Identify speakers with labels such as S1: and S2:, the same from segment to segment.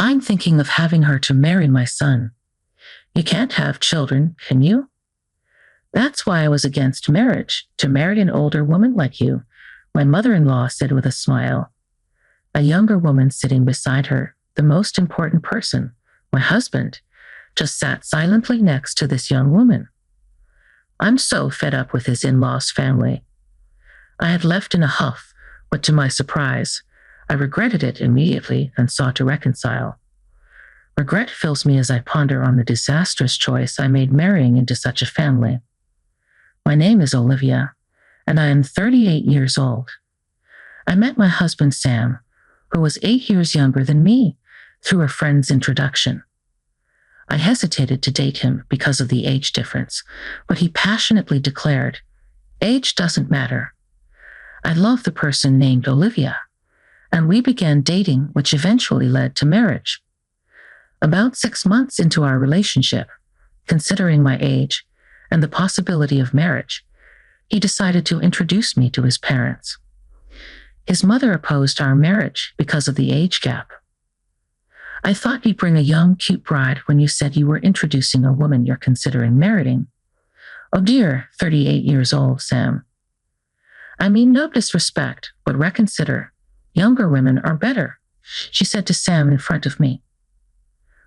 S1: I'm thinking of having her to marry my son. You can't have children, can you? That's why I was against marriage, to marry an older woman like you, my mother-in-law said with a smile. A younger woman sitting beside her, the most important person, my husband, just sat silently next to this young woman. I'm so fed up with his in-laws' family. I had left in a huff, but to my surprise, I regretted it immediately and sought to reconcile. Regret fills me as I ponder on the disastrous choice I made marrying into such a family. My name is Olivia, and I am 38 years old. I met my husband Sam, who was 8 years younger than me, through a friend's introduction. I hesitated to date him because of the age difference, but he passionately declared, "Age doesn't matter." I love the person named Olivia, and we began dating, which eventually led to marriage. About 6 months into our relationship, considering my age and the possibility of marriage, he decided to introduce me to his parents. His mother opposed our marriage because of the age gap. I thought you'd bring a young, cute bride when you said you were introducing a woman you're considering marrying. Oh dear, 38 years old, Sam. I mean no disrespect, but reconsider. Younger women are better, she said to Sam in front of me.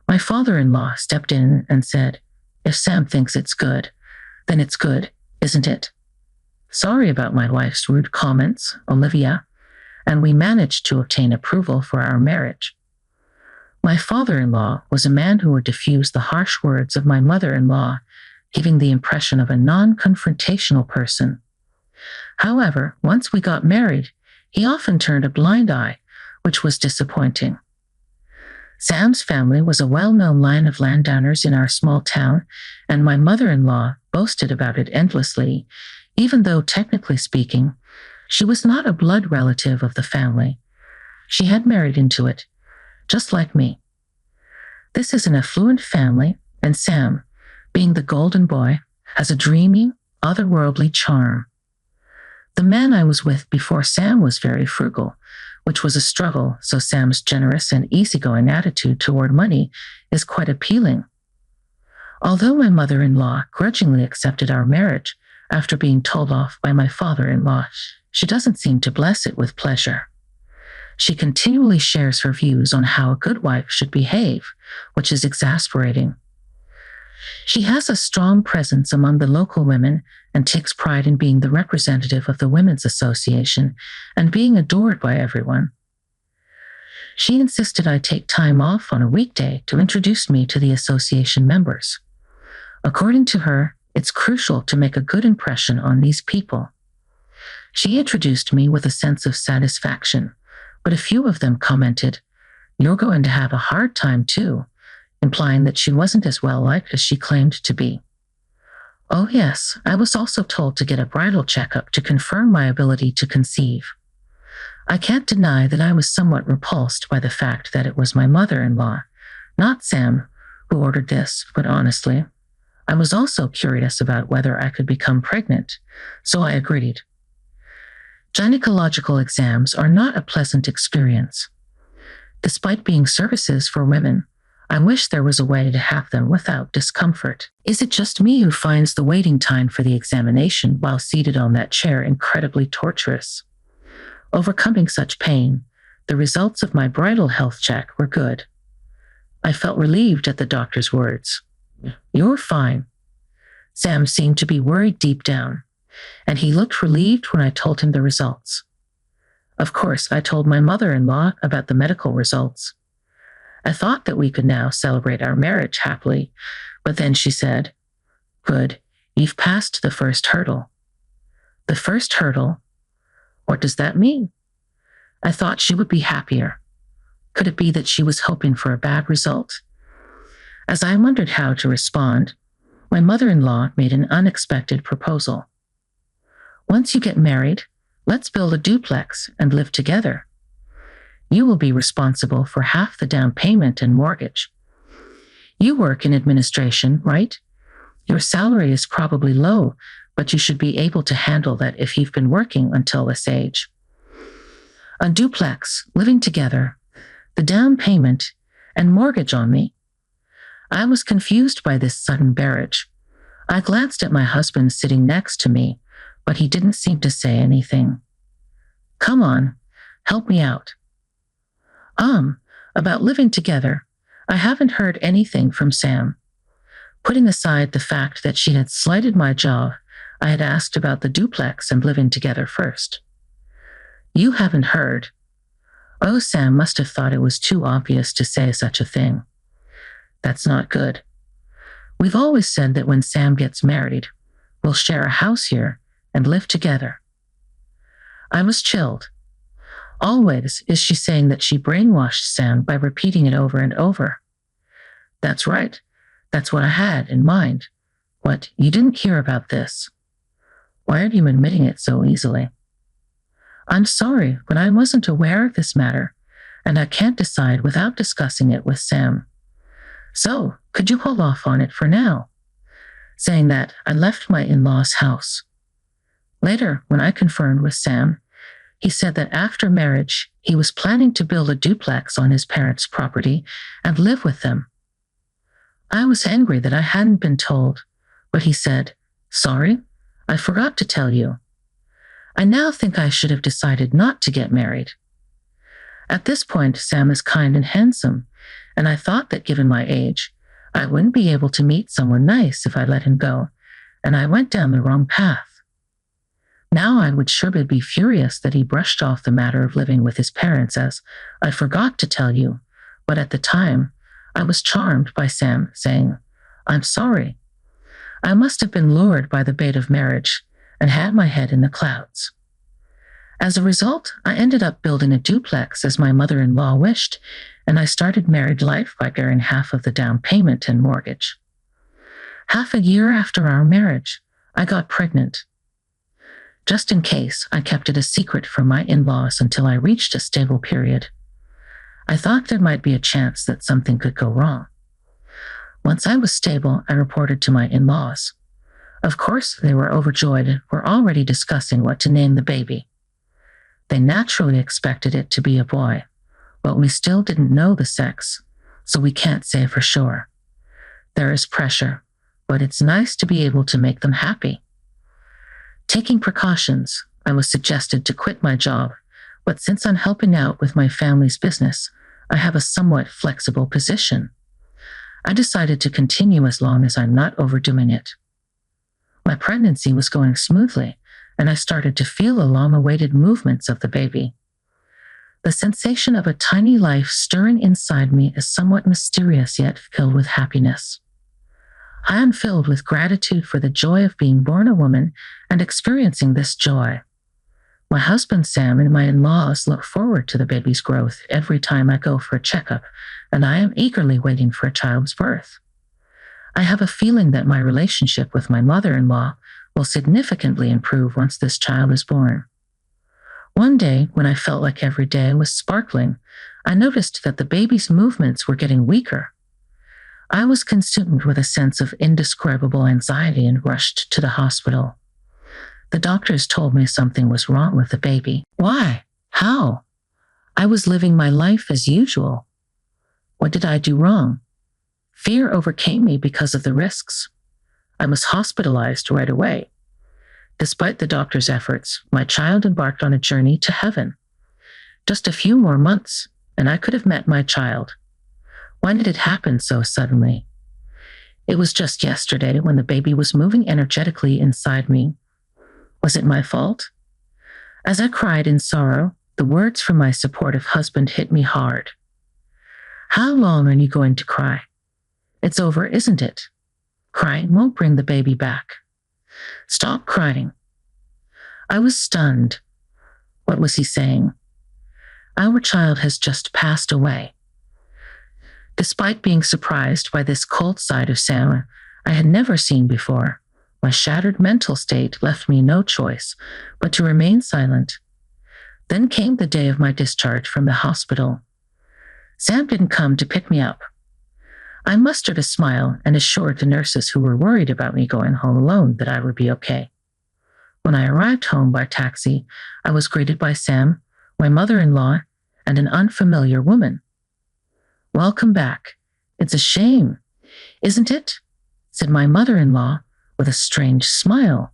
S1: My father-in-law stepped in and said, "If Sam thinks it's good, then it's good, isn't it?" Sorry about my wife's rude comments, Olivia, and we managed to obtain approval for our marriage. My father-in-law was a man who would diffuse the harsh words of my mother-in-law, giving the impression of a non-confrontational person. However, once we got married, he often turned a blind eye, which was disappointing. Sam's family was a well-known line of landowners in our small town, and my mother-in-law boasted about it endlessly, even though, technically speaking, she was not a blood relative of the family. She had married into it, just like me. This is an affluent family, and Sam, being the golden boy, has a dreamy, otherworldly charm. The man I was with before Sam was very frugal, which was a struggle, so Sam's generous and easygoing attitude toward money is quite appealing. Although my mother-in-law grudgingly accepted our marriage after being told off by my father-in-law, she doesn't seem to bless it with pleasure. She continually shares her views on how a good wife should behave, which is exasperating. She has a strong presence among the local women and takes pride in being the representative of the Women's Association and being adored by everyone. She insisted I take time off on a weekday to introduce me to the association members. According to her, it's crucial to make a good impression on these people. She introduced me with a sense of satisfaction, but a few of them commented, "You're going to have a hard time too," implying that she wasn't as well-liked as she claimed to be. Oh yes, I was also told to get a bridal checkup to confirm my ability to conceive. I can't deny that I was somewhat repulsed by the fact that it was my mother-in-law, not Sam, who ordered this, but honestly, I was also curious about whether I could become pregnant, so I agreed. Gynecological exams are not a pleasant experience. Despite being services for women, I wish there was a way to have them without discomfort. Is it just me who finds the waiting time for the examination while seated on that chair incredibly torturous? Overcoming such pain, the results of my bridal health check were good. I felt relieved at the doctor's words. "You're fine." Sam seemed to be worried deep down, and he looked relieved when I told him the results. Of course, I told my mother-in-law about the medical results. I thought that we could now celebrate our marriage happily, but then she said, "Good, you've passed the first hurdle." The first hurdle? What does that mean? I thought she would be happier. Could it be that she was hoping for a bad result? As I wondered how to respond, my mother-in-law made an unexpected proposal. "Once you get married, let's build a duplex and live together. You will be responsible for half the down payment and mortgage. You work in administration, right? Your salary is probably low, but you should be able to handle that if you've been working until this age. A duplex, living together, the down payment, and mortgage on me. I was confused by this sudden barrage. I glanced at my husband sitting next to me, but he didn't seem to say anything. Come on, help me out. About living together, I haven't heard anything from Sam. Putting aside the fact that she had slighted my job, I had asked about the duplex and living together first. You haven't heard. Oh, Sam must have thought it was too obvious to say such a thing. That's not good. We've always said that when Sam gets married, we'll share a house here and live together. I was chilled. Always is she saying that she brainwashed Sam by repeating it over and over. That's right. That's what I had in mind. What, you didn't hear about this? Why are you admitting it so easily? I'm sorry, but I wasn't aware of this matter, and I can't decide without discussing it with Sam. So, could you hold off on it for now? Saying that, I left my in-laws' house. Later, when I confirmed with Sam, he said that after marriage, he was planning to build a duplex on his parents' property and live with them. I was angry that I hadn't been told, but he said, Sorry, I forgot to tell you. I now think I should have decided not to get married. At this point, Sam is kind and handsome, and I thought that given my age, I wouldn't be able to meet someone nice if I let him go, and I went down the wrong path. Now I would sure be furious that he brushed off the matter of living with his parents as, I forgot to tell you, but at the time, I was charmed by Sam saying, I'm sorry. I must have been lured by the bait of marriage and had my head in the clouds. As a result, I ended up building a duplex as my mother-in-law wished, and I started married life by bearing half of the down payment and mortgage. Half a year after our marriage, I got pregnant. Just in case, I kept it a secret from my in-laws until I reached a stable period. I thought there might be a chance that something could go wrong. Once I was stable, I reported to my in-laws. Of course, they were overjoyed and were already discussing what to name the baby. They naturally expected it to be a boy, but we still didn't know the sex, so we can't say for sure. There is pressure, but it's nice to be able to make them happy. Taking precautions, I was suggested to quit my job, but since I'm helping out with my family's business, I have a somewhat flexible position. I decided to continue as long as I'm not overdoing it. My pregnancy was going smoothly, and I started to feel the long-awaited movements of the baby. The sensation of a tiny life stirring inside me is somewhat mysterious yet filled with happiness. I am filled with gratitude for the joy of being born a woman and experiencing this joy. My husband Sam and my in-laws look forward to the baby's growth every time I go for a checkup, and I am eagerly waiting for a child's birth. I have a feeling that my relationship with my mother-in-law will significantly improve once this child is born. One day, when I felt like every day was sparkling, I noticed that the baby's movements were getting weaker. I was consumed with a sense of indescribable anxiety and rushed to the hospital. The doctors told me something was wrong with the baby. Why? How? I was living my life as usual. What did I do wrong? Fear overcame me because of the risks. I was hospitalized right away. Despite the doctor's efforts, my child embarked on a journey to heaven. Just a few more months, and I could have met my child. Why did it happen so suddenly? It was just yesterday when the baby was moving energetically inside me. Was it my fault? As I cried in sorrow, the words from my supportive husband hit me hard. How long are you going to cry? It's over, isn't it? Crying won't bring the baby back. Stop crying. I was stunned. What was he saying? Our child has just passed away. Despite being surprised by this cold side of Sam I had never seen before, my shattered mental state left me no choice but to remain silent. Then came the day of my discharge from the hospital. Sam didn't come to pick me up. I mustered a smile and assured the nurses who were worried about me going home alone that I would be okay. When I arrived home by taxi, I was greeted by Sam, my mother-in-law, and an unfamiliar woman. Welcome back. It's a shame, isn't it? Said my mother-in-law with a strange smile.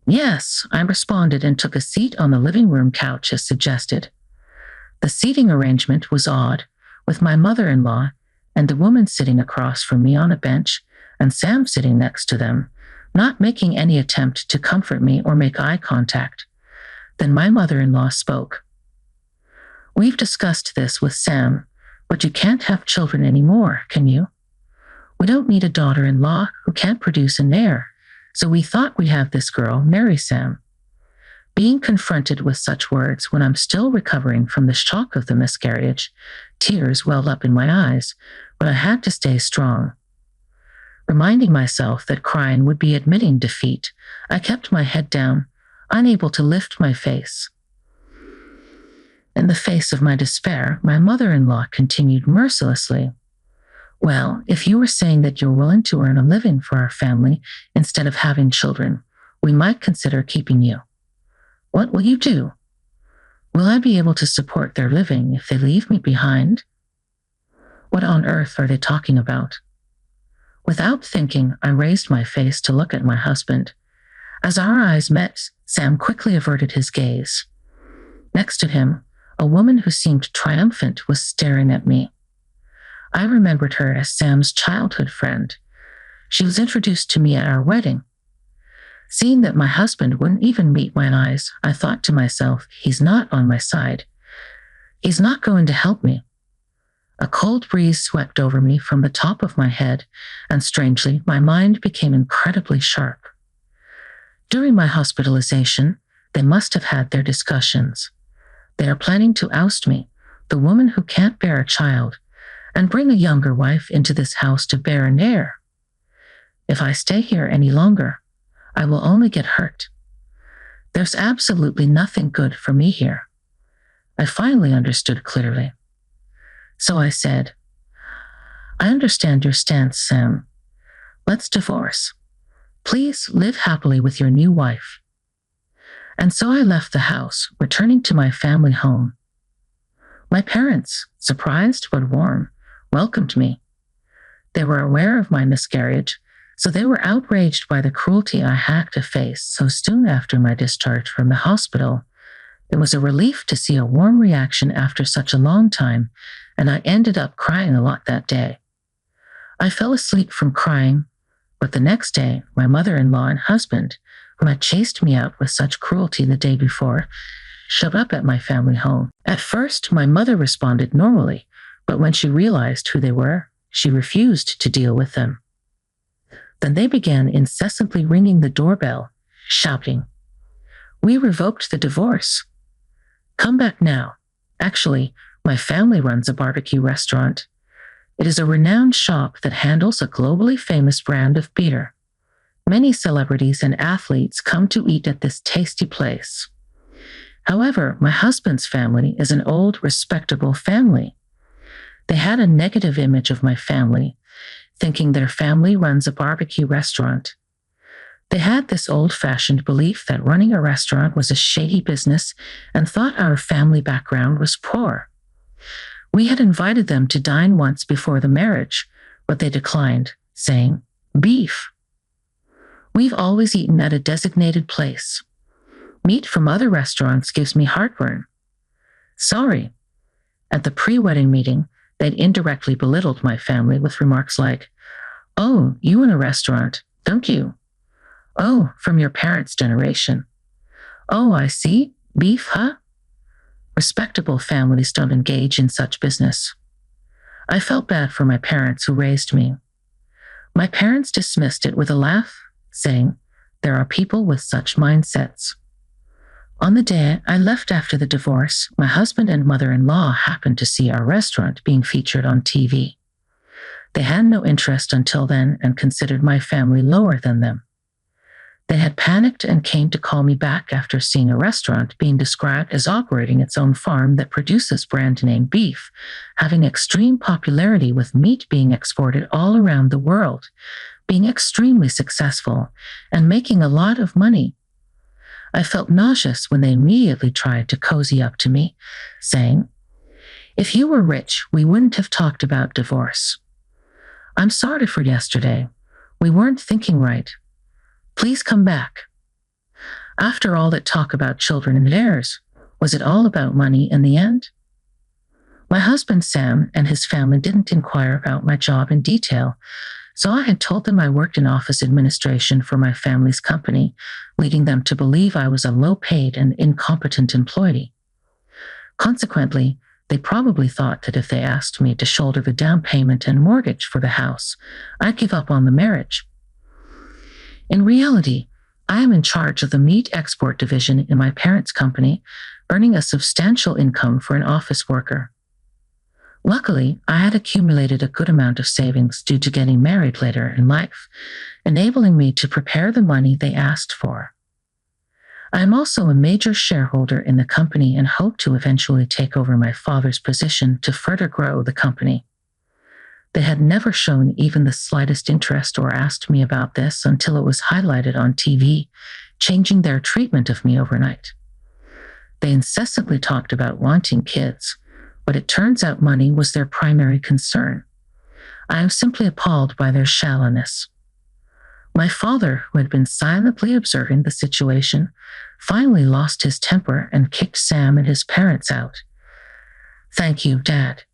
S1: Yes, I responded and took a seat on the living room couch as suggested. The seating arrangement was odd, with my mother-in-law and the woman sitting across from me on a bench and Sam sitting next to them, not making any attempt to comfort me or make eye contact. Then my mother-in-law spoke. We've discussed this with Sam, but you can't have children anymore, can you? We don't need a daughter-in-law who can't produce an heir, so we thought we'd have this girl marry Sam. Being confronted with such words when I'm still recovering from the shock of the miscarriage, tears welled up in my eyes, but I had to stay strong. Reminding myself that crying would be admitting defeat, I kept my head down, unable to lift my face. In the face of my despair, my mother-in-law continued mercilessly. Well, if you were saying that you're willing to earn a living for our family instead of having children, we might consider keeping you. What will you do? Will I be able to support their living if they leave me behind? What on earth are they talking about? Without thinking, I raised my face to look at my husband. As our eyes met, Sam quickly averted his gaze. Next to him, a woman who seemed triumphant was staring at me. I remembered her as Sam's childhood friend. She was introduced to me at our wedding. Seeing that my husband wouldn't even meet my eyes, I thought to myself, he's not on my side. He's not going to help me. A cold breeze swept over me from the top of my head, and strangely, my mind became incredibly sharp. During my hospitalization, they must have had their discussions. They are planning to oust me, the woman who can't bear a child, and bring a younger wife into this house to bear an heir. If I stay here any longer, I will only get hurt. There's absolutely nothing good for me here. I finally understood clearly. So I said, I understand your stance, Sam. Let's divorce. Please live happily with your new wife. And so I left the house, returning to my family home. My parents, surprised but warm, welcomed me. They were aware of my miscarriage, so they were outraged by the cruelty I had to face so soon after my discharge from the hospital. It was a relief to see a warm reaction after such a long time, and I ended up crying a lot that day. I fell asleep from crying, but the next day, my mother-in-law and husband, who had chased me out with such cruelty the day before, showed up at my family home. At first, my mother responded normally, but when she realized who they were, she refused to deal with them. Then they began incessantly ringing the doorbell, shouting, "We revoked the divorce. Come back now. Actually, my family runs a barbecue restaurant. It is a renowned shop that handles a globally famous brand of beer. Many celebrities and athletes come to eat at this tasty place. However, my husband's family is an old, respectable family. They had a negative image of my family, thinking their family runs a barbecue restaurant. They had this old-fashioned belief that running a restaurant was a shady business and thought our family background was poor. We had invited them to dine once before the marriage, but they declined, saying, 'Beef. We've always eaten at a designated place. Meat from other restaurants gives me heartburn. Sorry.' At the pre-wedding meeting, they'd indirectly belittled my family with remarks like, 'Oh, you in a restaurant, don't you? Oh, from your parents' generation. Oh, I see. Beef, huh?' Respectable families don't engage in such business. I felt bad for my parents who raised me. My parents dismissed it with a laugh, saying, 'There are people with such mindsets.' On the day I left after the divorce, my husband and mother-in-law happened to see our restaurant being featured on TV. They had no interest until then and considered my family lower than them. They had panicked and came to call me back after seeing a restaurant being described as operating its own farm that produces brand name beef, having extreme popularity with meat being exported all around the world, being extremely successful, and making a lot of money. I felt nauseous when they immediately tried to cozy up to me, saying, If you were rich, we wouldn't have talked about divorce. I'm sorry for yesterday. We weren't thinking right. Please come back. After all that talk about children and heirs, was it all about money in the end? My husband Sam and his family didn't inquire about my job in detail, so I had told them I worked in office administration for my family's company, leading them to believe I was a low-paid and incompetent employee. Consequently, they probably thought that if they asked me to shoulder the down payment and mortgage for the house, I'd give up on the marriage. In reality, I am in charge of the meat export division in my parents' company, earning a substantial income for an office worker. Luckily, I had accumulated a good amount of savings due to getting married later in life, enabling me to prepare the money they asked for. I am also a major shareholder in the company and hope to eventually take over my father's position to further grow the company. They had never shown even the slightest interest or asked me about this until it was highlighted on TV, changing their treatment of me overnight. They incessantly talked about wanting kids, but it turns out money was their primary concern. I am simply appalled by their shallowness. My father, who had been silently observing the situation, finally lost his temper and kicked Sam and his parents out. "Thank you, Dad.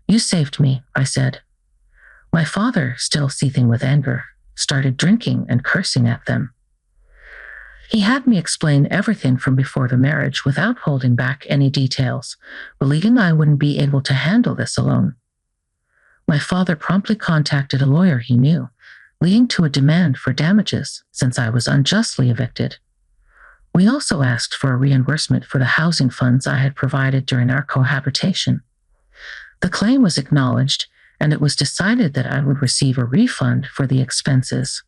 S1: You saved me," I said. My father, still seething with anger, started drinking and cursing at them. He had me explain everything from before the marriage without holding back any details, believing I wouldn't be able to handle this alone. My father promptly contacted a lawyer he knew, leading to a demand for damages since I was unjustly evicted. We also asked for a reimbursement for the housing funds I had provided during our cohabitation. The claim was acknowledged, and it was decided that I would receive a refund for the expenses.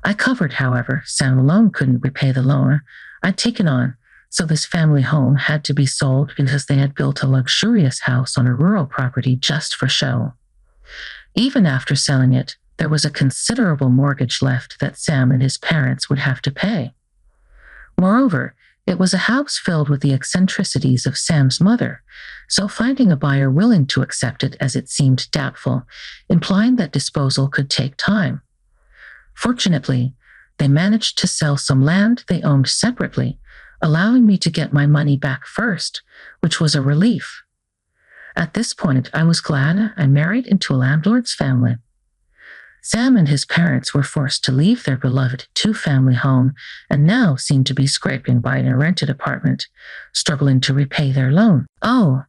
S1: I covered, however, Sam alone couldn't repay the loan I'd taken on, so this family home had to be sold because they had built a luxurious house on a rural property just for show. Even after selling it, there was a considerable mortgage left that Sam and his parents would have to pay. Moreover, it was a house filled with the eccentricities of Sam's mother, so finding a buyer willing to accept it as it seemed doubtful, implying that disposal could take time. Fortunately, they managed to sell some land they owned separately, allowing me to get my money back first, which was a relief. At this point, I was glad I married into a landlord's family. Sam and his parents were forced to leave their beloved two-family home and now seemed to be scraping by in a rented apartment, struggling to repay their loan. Oh,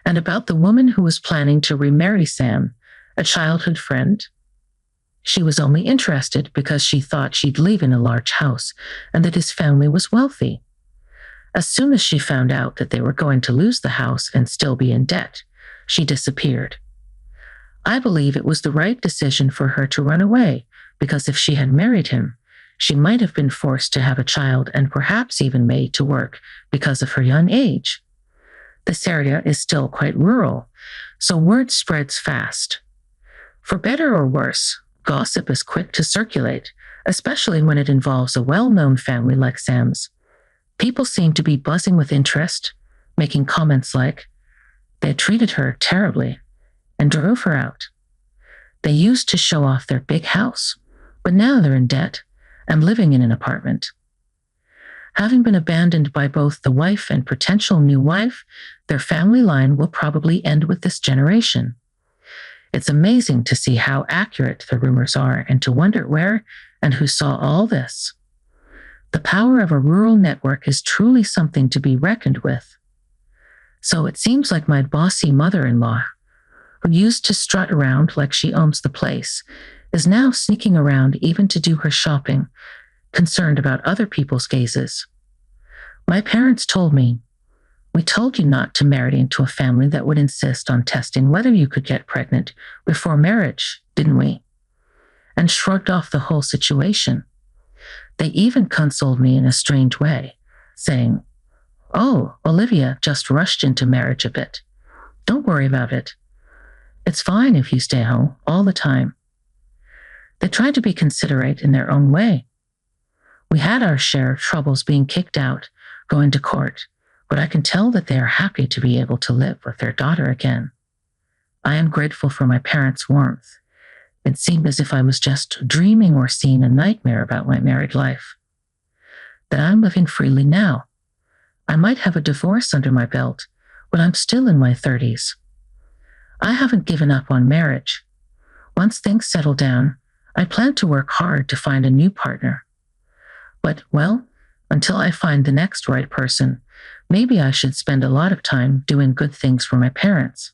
S1: and about the woman who was planning to remarry Sam, a childhood friend. She was only interested because she thought she'd live in a large house and that his family was wealthy. As soon as she found out that they were going to lose the house and still be in debt, she disappeared. I believe it was the right decision for her to run away, because if she had married him, she might have been forced to have a child and perhaps even made to work because of her young age. This area is still quite rural, so word spreads fast. For better or worse, gossip is quick to circulate, especially when it involves a well-known family like Sam's. People seem to be buzzing with interest, making comments like, "They treated her terribly," and drove her out. They used to show off their big house, but now they're in debt and living in an apartment. Having been abandoned by both the wife and potential new wife, their family line will probably end with this generation. It's amazing to see how accurate the rumors are and to wonder where and who saw all this. The power of a rural network is truly something to be reckoned with. So it seems like my bossy mother-in-law, who used to strut around like she owns the place, is now sneaking around even to do her shopping, concerned about other people's gazes. My parents told me, "We told you not to marry into a family that would insist on testing whether you could get pregnant before marriage, didn't we?" And shrugged off the whole situation. They even consoled me in a strange way, saying, "Oh, Olivia just rushed into marriage a bit. Don't worry about it. It's fine if you stay home all the time." They tried to be considerate in their own way. We had our share of troubles being kicked out, going to court, but I can tell that they are happy to be able to live with their daughter again. I am grateful for my parents' warmth. It seemed as if I was just dreaming or seeing a nightmare about my married life. That I'm living freely now. I might have a divorce under my belt, but I'm still in my 30s. I haven't given up on marriage. Once things settle down, I plan to work hard to find a new partner. But, well, until I find the next right person, maybe I should spend a lot of time doing good things for my parents.